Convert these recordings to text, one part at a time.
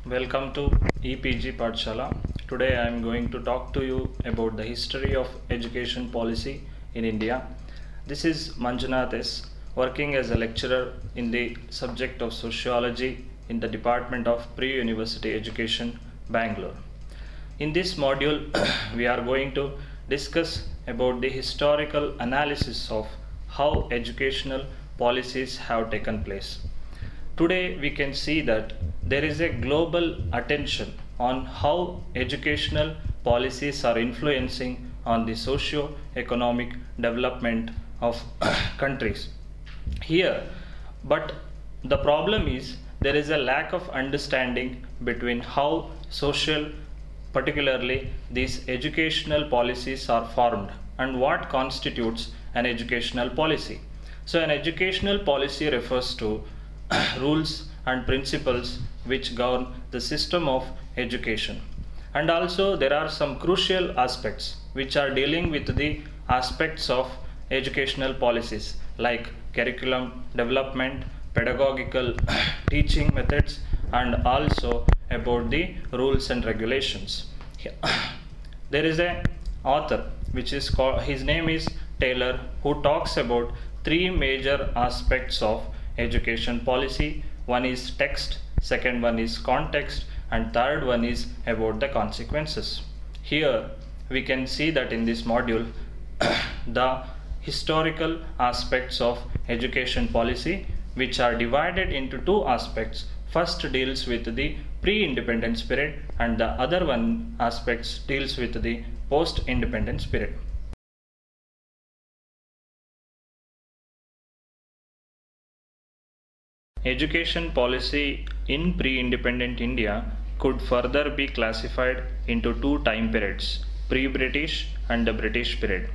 Welcome to EPG Pathshala. Today I am going to talk to you about the history of education policy in India. This is Manjunath S, working as a lecturer in the subject of sociology in the Department of Pre-University Education, Bangalore. In this module, we are going to discuss about the historical analysis of how educational policies have taken place. Today we can see that there is a global attention on how educational policies are influencing on the socio-economic development of countries. But the problem is there is a lack of understanding between how social, particularly these educational policies are formed and what constitutes an educational policy. So an educational policy refers to rules and principles which govern the system of education. And also there are some crucial aspects which are dealing with the aspects of educational policies like curriculum development, pedagogical teaching methods, and also about the rules and regulations. There is an author which is called, his name is Taylor, who talks about three major aspects of education policy. One is text, second one is context, and third one is about the consequences. Here we can see that in this module the historical aspects of education policy, which are divided into two aspects. First deals with the pre-independence period and the other one aspects deals with the post-independence period. Education policy in pre-independent India could further be classified into two time periods, pre-British and the British period.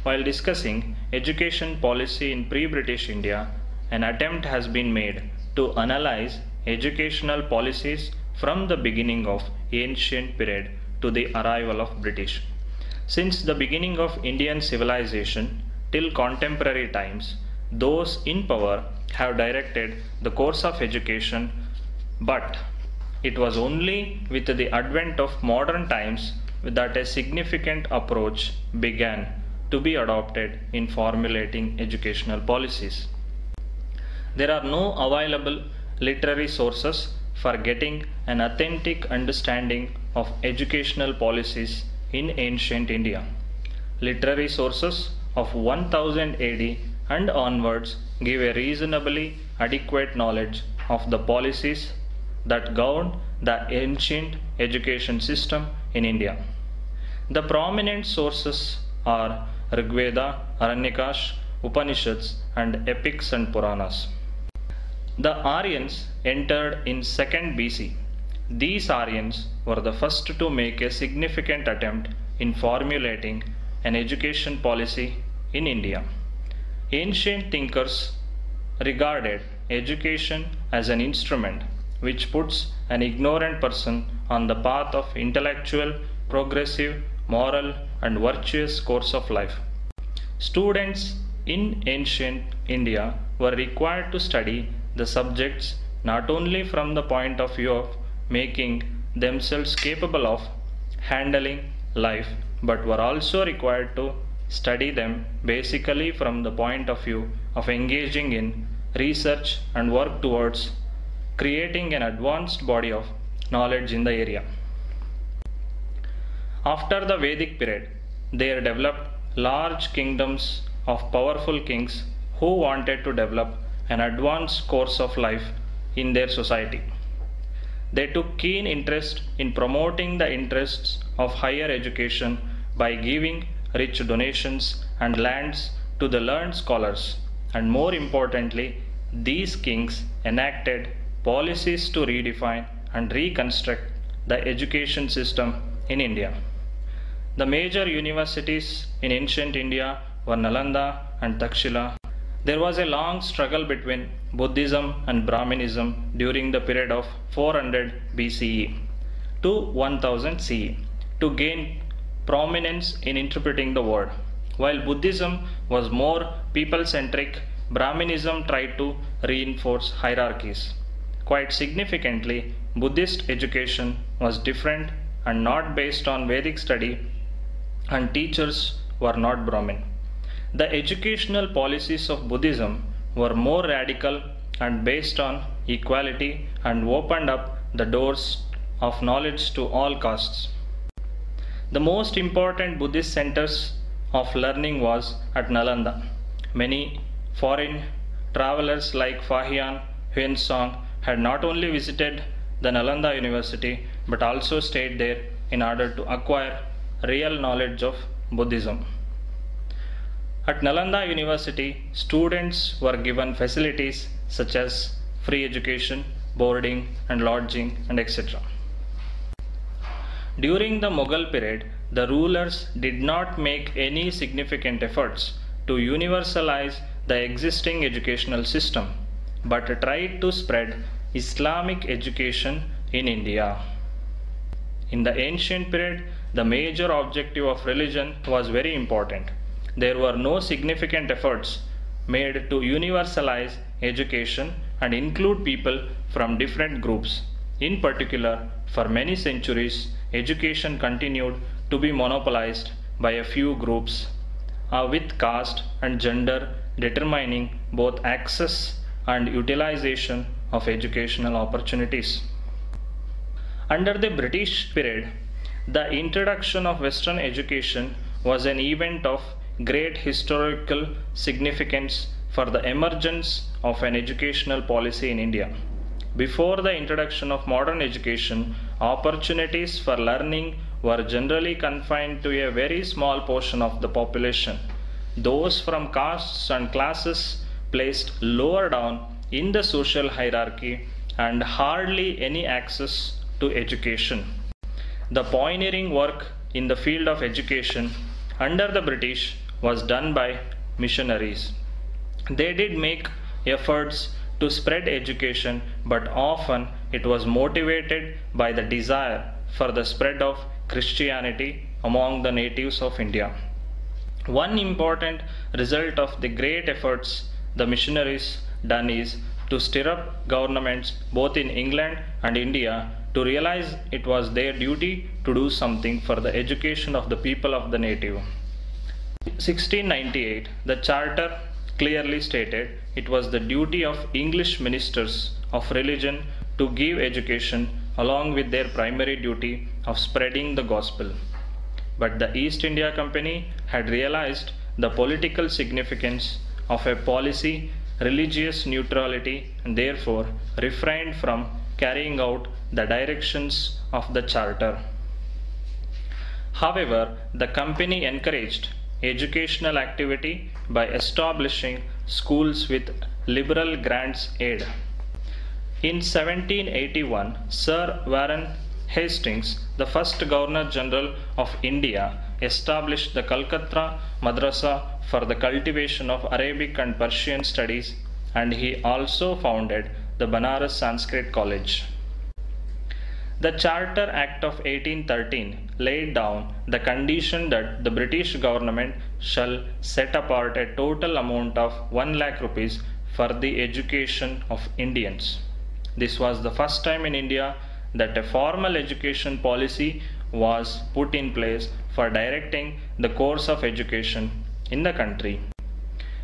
While discussing education policy in pre-British India, an attempt has been made to analyze educational policies from the beginning of ancient period to the arrival of British. Since the beginning of Indian civilization till contemporary times, those in power have directed the course of education, but it was only with the advent of modern times that a significant approach began to be adopted in formulating educational policies. There are no available literary sources for getting an authentic understanding of educational policies in ancient India. Literary sources of 1000 AD and onwards give a reasonably adequate knowledge of the policies that governed the ancient education system in India. The prominent sources are Rigveda, Aranyakas, Upanishads, and epics and Puranas. The Aryans entered in 2nd BC. These Aryans were the first to make a significant attempt in formulating an education policy in India. Ancient thinkers regarded education as an instrument which puts an ignorant person on the path of intellectual, progressive, moral, and virtuous course of life. Students in ancient India were required to study the subjects not only from the point of view of making themselves capable of handling life, but were also required to study them basically from the point of view of engaging in research and work towards creating an advanced body of knowledge in the area. After the Vedic period, there developed large kingdoms of powerful kings who wanted to develop an advanced course of life in their society. They took keen interest in promoting the interests of higher education by giving rich donations and lands to the learned scholars, and more importantly, these kings enacted policies to redefine and reconstruct the education system in India. The major universities in ancient India were Nalanda and Takshila. There was a long struggle between Buddhism and Brahminism during the period of 400 BCE to 1000 CE to gain prominence in interpreting the word. While Buddhism was more people-centric, Brahminism tried to reinforce hierarchies. Quite significantly, Buddhist education was different and not based on Vedic study, and teachers were not Brahmin. The educational policies of Buddhism were more radical and based on equality and opened up the doors of knowledge to all castes. The most important Buddhist centers of learning was at Nalanda. Many foreign travelers like Fahian, Huensong had not only visited the Nalanda University but also stayed there in order to acquire real knowledge of Buddhism. At Nalanda University, students were given facilities such as free education, boarding and lodging, and etc. During the Mughal period, the rulers did not make any significant efforts to universalize the existing educational system, but tried to spread Islamic education in India. In the ancient period, the major objective of religion was very important. There were no significant efforts made to universalize education and include people from different groups. In particular, for many centuries, education continued to be monopolized by a few groups, with caste and gender determining both access and utilization of educational opportunities. Under the British period, the introduction of Western education was an event of great historical significance for the emergence of an educational policy in India. Before the introduction of modern education, opportunities for learning were generally confined to a very small portion of the population. Those from castes and classes placed lower down in the social hierarchy and hardly any access to education. The pioneering work in the field of education under the British was done by missionaries. They did make efforts to spread education, but often it was motivated by the desire for the spread of Christianity among the natives of India. One important result of the great efforts the missionaries done is to stir up governments both in England and India to realize it was their duty to do something for the education of the people of the native. In 1698, the Charter clearly stated it was the duty of English ministers of religion to give education along with their primary duty of spreading the gospel. But the East India Company had realized the political significance of a policy religious neutrality and therefore refrained from carrying out the directions of the Charter. However, the company encouraged educational activity by establishing schools with liberal grants aid. In 1781, Sir Warren Hastings, the first Governor General of India, established the Calcutta Madrasa for the cultivation of Arabic and Persian studies, and he also founded the Banaras Sanskrit College. The Charter Act of 1813 laid down the condition that the British government shall set apart a total amount of 1 lakh rupees for the education of Indians. This was the first time in India that a formal education policy was put in place for directing the course of education in the country.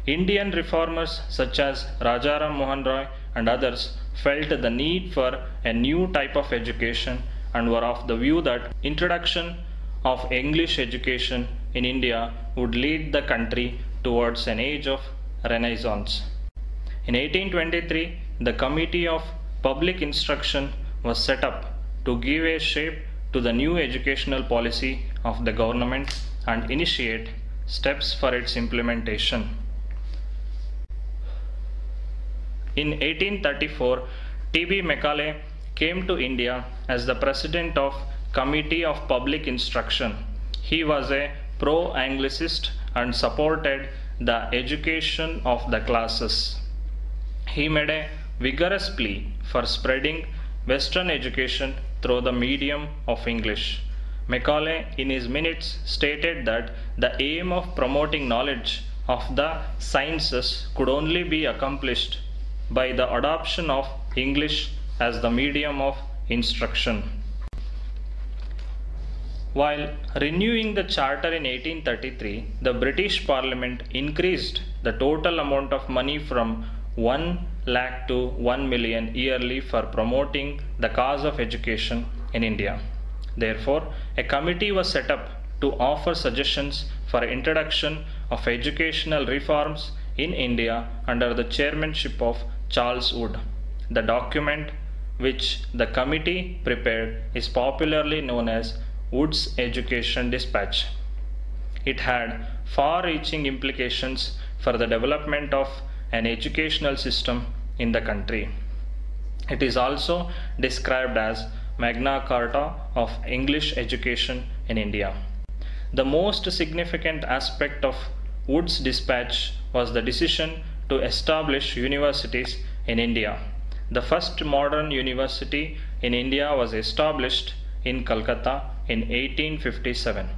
Indian reformers such as Rajaram Mohan Roy and others felt the need for a new type of education and were of the view that introduction of English education in India would lead the country towards an age of Renaissance. In 1823, the Committee of Public Instruction was set up to give a shape to the new educational policy of the government and initiate steps for its implementation. In 1834, T.B. Macaulay came to India as the president of Committee of Public Instruction. He was a pro-Anglicist and supported the education of the classes. He made a vigorous plea for spreading Western education through the medium of English. Macaulay in his minutes stated that the aim of promoting knowledge of the sciences could only be accomplished by the adoption of English as the medium of instruction. While renewing the charter in 1833, the British Parliament increased the total amount of money from 1 lakh to 1 million yearly for promoting the cause of education in India. Therefore, a committee was set up to offer suggestions for introduction of educational reforms in India under the chairmanship of Charles Wood. The document which the committee prepared is popularly known as Wood's Education Dispatch. It had far-reaching implications for the development of an educational system in the country. It is also described as Magna Carta of English education in India. The most significant aspect of Wood's dispatch was the decision to establish universities in India. The first modern university in India was established in Calcutta in 1857.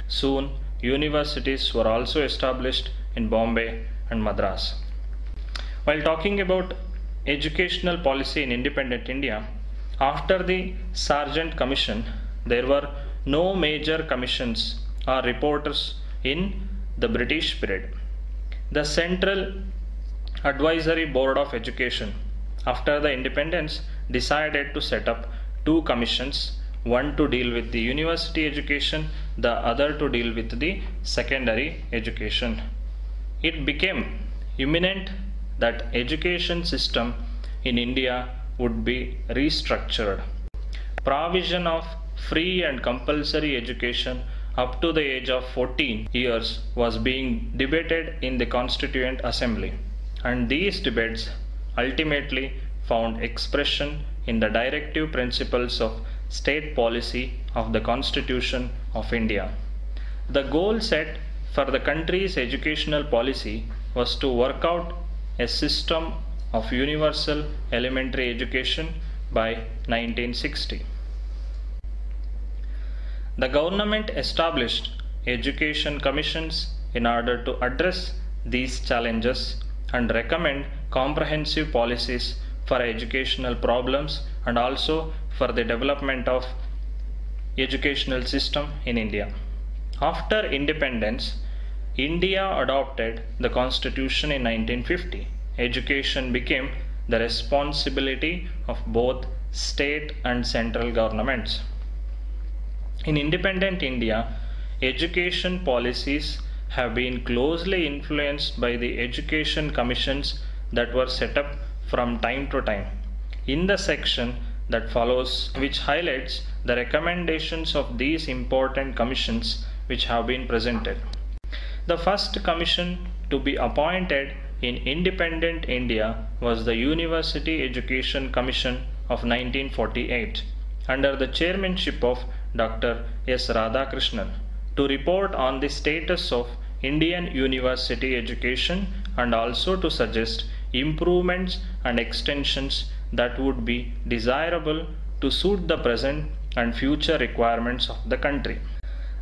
Soon, universities were also established in Bombay and Madras. While talking about educational policy in independent India, after the Sargent Commission, there were no major commissions or reporters in the British period. The Central Advisory Board of Education, after the independence, decided to set up two commissions, one to deal with the university education, the other to deal with the secondary education. It became imminent that education system in India would be restructured. Provision of free and compulsory education up to the age of 14 years was being debated in the Constituent Assembly, and these debates ultimately found expression in the directive principles of state policy of the Constitution of India. The goal set for the country's educational policy was to work out a system of universal elementary education by 1960. The government established education commissions in order to address these challenges and recommend comprehensive policies for educational problems and also for the development of educational system in India. After independence, India adopted the Constitution in 1950. Education became the responsibility of both state and central governments. In independent India, education policies have been closely influenced by the education commissions that were set up from time to time. In the section that follows, which highlights the recommendations of these important commissions which have been presented. The first commission to be appointed in independent India was the University Education Commission of 1948 under the chairmanship of Dr. S. Radhakrishnan to report on the status of Indian university education and also to suggest improvements and extensions that would be desirable to suit the present and future requirements of the country.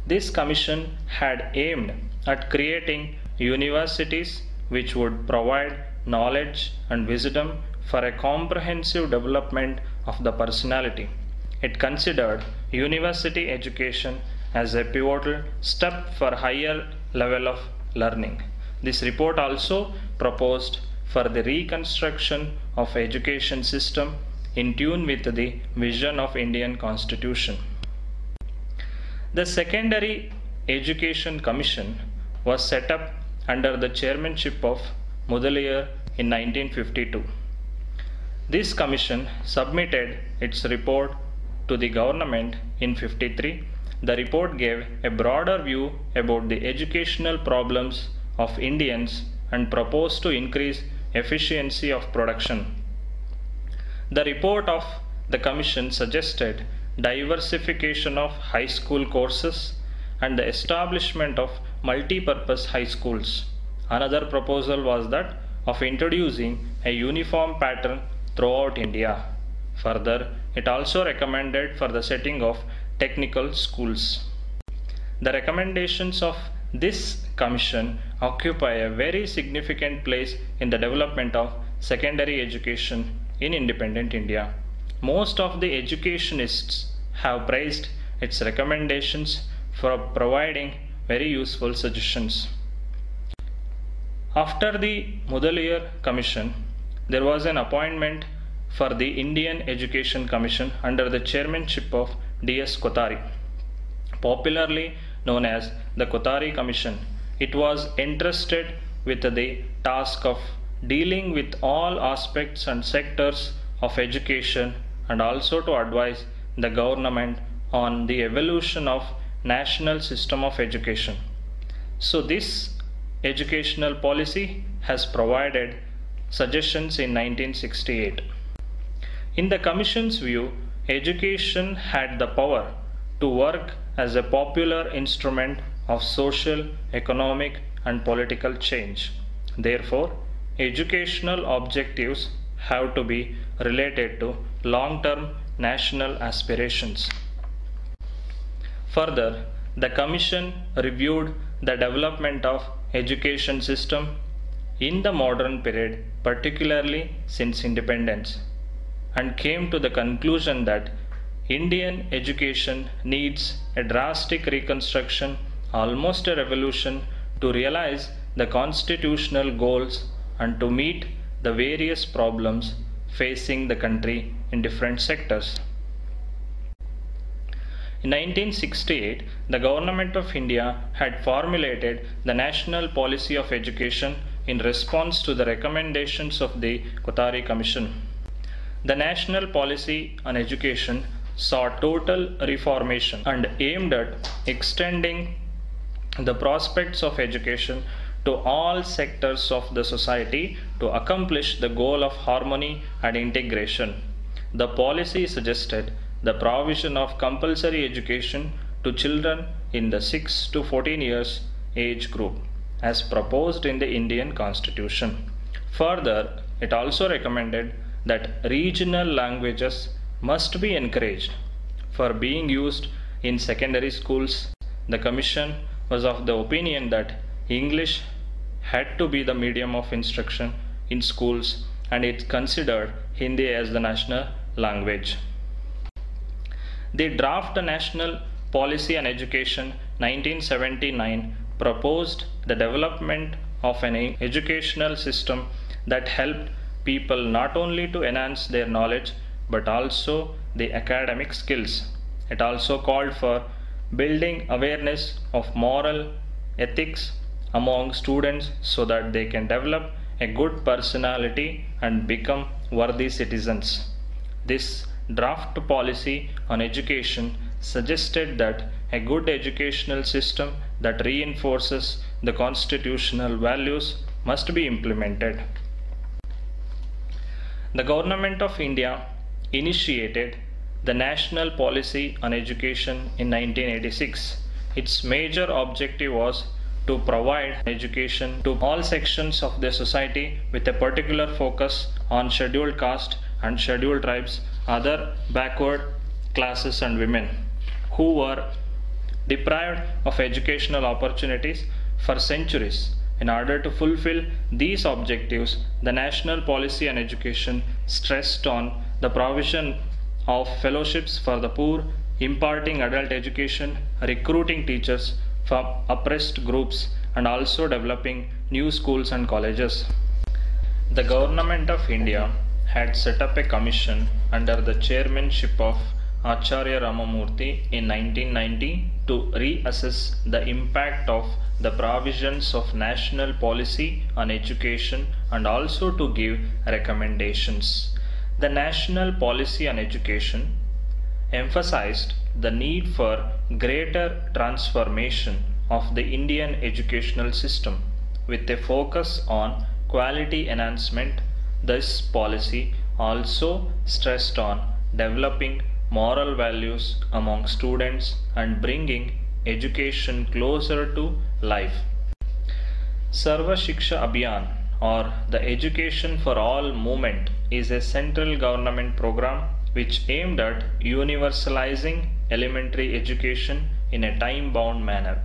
This commission had aimed at creating universities which would provide knowledge and wisdom for a comprehensive development of the personality. It considered university education as a pivotal step for higher level of learning. This report also proposed for the reconstruction of education system in tune with the vision of Indian Constitution. The Secondary Education Commission was set up under the chairmanship of Mudaliar in 1952. This commission submitted its report to the government in 1953. The report gave a broader view about the educational problems of Indians and proposed to increase efficiency of production. The report of the commission suggested diversification of high school courses and the establishment of multi-purpose high schools. Another proposal was that of introducing a uniform pattern throughout India. Further, it also recommended for the setting of technical schools. The recommendations of this commission occupy a very significant place in the development of secondary education in independent India. most of the educationists have praised its recommendations for providing very useful suggestions. After the Mudaliar Commission, there was an appointment for the Indian Education Commission under the chairmanship of D.S. Kothari. Popularly known as the Kothari Commission, it was entrusted with the task of dealing with all aspects and sectors of education and also to advise the government on the evolution of national system of education. So this educational policy has provided suggestions in 1968. In the Commission's view, education had the power to work as a popular instrument of social, economic and political change. Therefore, educational objectives have to be related to long-term national aspirations. Further, the Commission reviewed the development of education system in the modern period, particularly since independence, and came to the conclusion that Indian education needs a drastic reconstruction, almost a revolution, to realize the constitutional goals and to meet the various problems facing the country in different sectors. In 1968, the Government of India had formulated the National Policy of Education in response to the recommendations of the Kothari Commission. The National Policy on Education saw total reformation and aimed at extending the prospects of education to all sectors of the society to accomplish the goal of harmony and integration. The policy suggested the provision of compulsory education to children in the 6 to 14 years age group as proposed in the Indian Constitution. Further, it also recommended that regional languages must be encouraged for being used in secondary schools. The Commission was of the opinion that English had to be the medium of instruction in schools and it considered Hindi as the national language. The Draft National Policy on Education 1979 proposed the development of an educational system that helped people not only to enhance their knowledge but also the academic skills. It also called for building awareness of moral ethics among students so that they can develop a good personality and become worthy citizens. This draft policy on education suggested that a good educational system that reinforces the constitutional values must be implemented. The Government of India initiated the National Policy on Education in 1986. Its major objective was to provide education to all sections of the society with a particular focus on scheduled caste and scheduled tribes, other backward classes and women who were deprived of educational opportunities for centuries. In order to fulfill these objectives, the National Policy on Education stressed on the provision of fellowships for the poor, imparting adult education, recruiting teachers from oppressed groups, and also developing new schools and colleges. The Government of India had set up a commission under the chairmanship of Acharya Ramamurthy in 1990 to reassess the impact of the provisions of national policy on education and also to give recommendations. The National Policy on Education emphasized the need for greater transformation of the Indian educational system with a focus on quality enhancement. This policy also stressed on developing moral values among students and bringing education closer to life. Sarva Shiksha Abhiyan, or the Education for All movement, is a central government program which aimed at universalizing elementary education in a time-bound manner.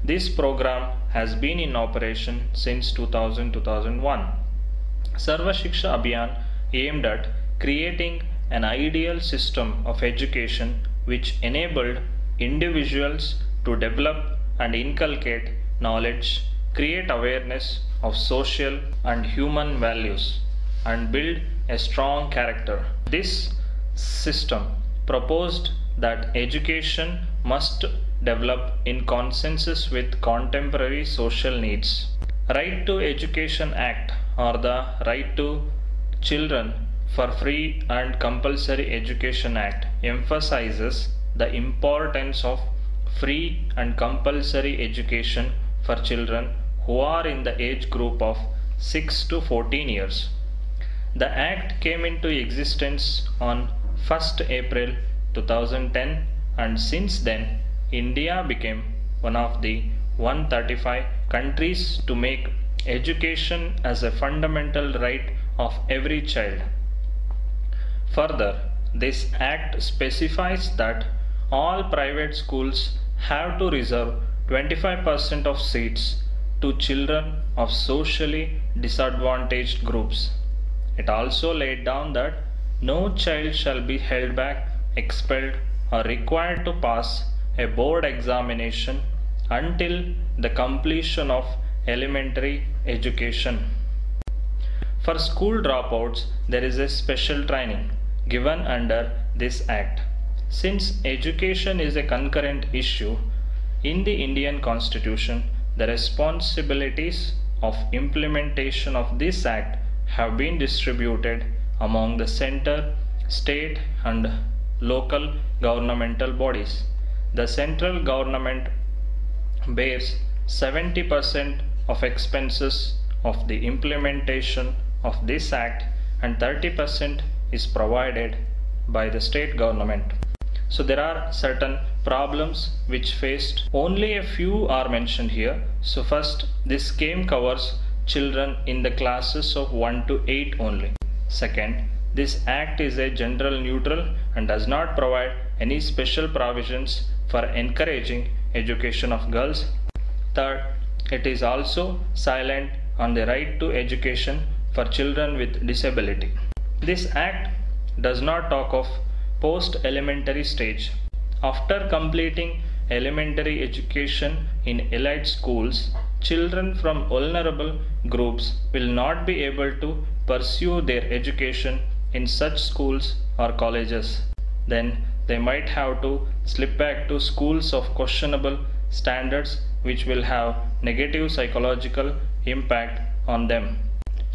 This program has been in operation since 2000-2001. Sarva Shiksha Abhiyan aimed at creating an ideal system of education which enabled individuals to develop and inculcate knowledge, create awareness of social and human values, and build a strong character. This system proposed that education must develop in consensus with contemporary social needs. Right to Education Act, or the Right to Children for Free and Compulsory Education Act, emphasizes the importance of free and compulsory education for children who are in the age group of 6 to 14 years. The Act came into existence on 1st April 2010, and since then India became one of the 135 countries to make education as a fundamental right of every child. Further, this Act specifies that all private schools have to reserve 25% of seats to children of socially disadvantaged groups. It also laid down that no child shall be held back, expelled, or required to pass a board examination until the completion of elementary education. For school dropouts, there is a special training given under this Act. Since education is a concurrent issue, in the Indian Constitution, the responsibilities of implementation of this Act have been distributed among the center, state, and local governmental bodies. The central government bears 70% of expenses of the implementation of this Act, and 30% is provided by the state government. So there are certain problems which faced. Only a few are mentioned here. So first, this scheme covers children in the classes of 1 to 8 only. Second, this Act is a gender neutral and does not provide any special provisions for encouraging education of girls. Third, it is also silent on the right to education for children with disability. This Act does not talk of post-elementary stage. After completing elementary education in elite schools, children from vulnerable groups will not be able to pursue their education in such schools or colleges. Then they might have to slip back to schools of questionable standards, which will have negative psychological impact on them.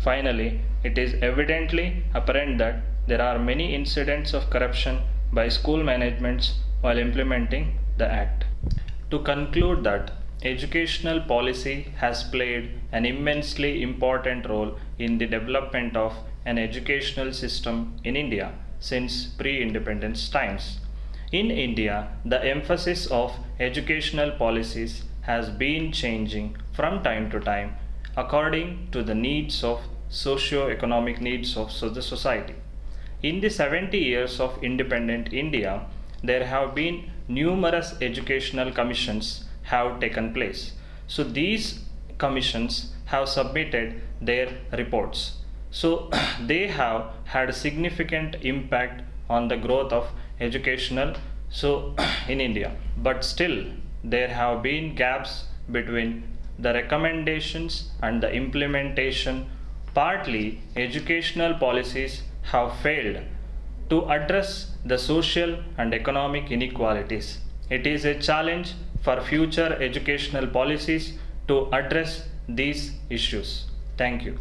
Finally, it is evidently apparent that there are many incidents of corruption by school managements while implementing the Act. To conclude that educational policy has played an immensely important role in the development of an educational system in India since pre-independence times. In India, the emphasis of educational policies has been changing from time to time according to the needs of socio-economic needs of the society. In the 70 years of independent India, there have been numerous educational commissions have taken place. So these commissions have submitted their reports. So they have had significant impact on the growth of educational in India. But still there have been gaps between the recommendations and the implementation. Partly educational policies have failed to address the social and economic inequalities. It is a challenge for future educational policies to address these issues. Thank you.